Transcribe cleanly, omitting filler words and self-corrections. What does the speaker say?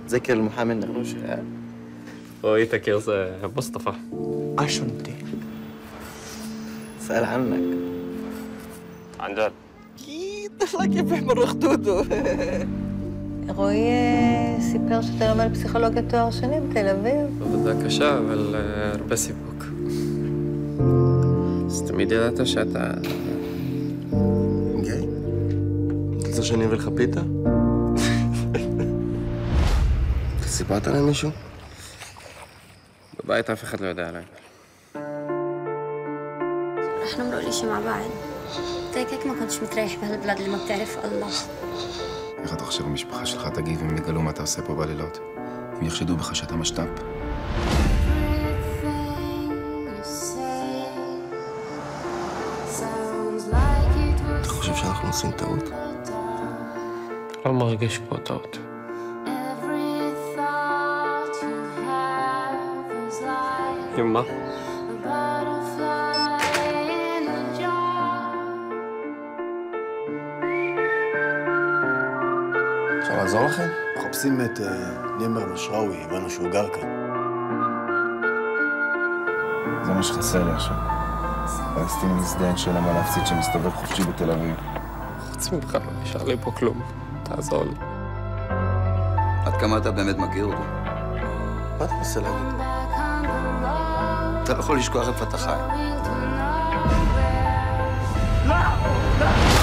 ذكر المحامي النغنوشي. رؤيتك يا مصطفى. عشنتي سأل عنك. عن جد؟ طلع كيف بيحمر خدوده. רועי סיפר שאתה לומד פסיכולוגיה תואר שני בתל אביב. עבודה קשה, אבל הרבה סיפוק. אז תמיד ידעת שאתה... גיי? אתה רוצה שאני אביא לך פיתה? סיפרת למישהו? בבית אף אחד לא יודע עליי. رح نمرق الاشي مع بعض. هيك ما كنتش متريح بهالبلاد اللي ما بتعرف الله. איך אתה חושב המשפחה שלך תגיב אם יגלו מה אתה עושה פה בלילות? אם יחשדו בך שאתה משת"פ? אתה חושב שאנחנו עושים טעות? לא מרגיש פה טעות. עם מה? אפשר לעזור לכם? מחפשים את נימר משראוי, הבנו שהוא גר כאן. זה מה שחסר לי עכשיו. פלסטיני מזדיין שאין מה להפסיד שמסתובב חופשי בתל אביב. חוץ ממך לא נשאר לי פה כלום. תעזור לי. עד כמה אתה באמת מכיר אותו? מה אתה מנסה להגיד? אתה לא יכול לשכוח איפה אתה חי. לא!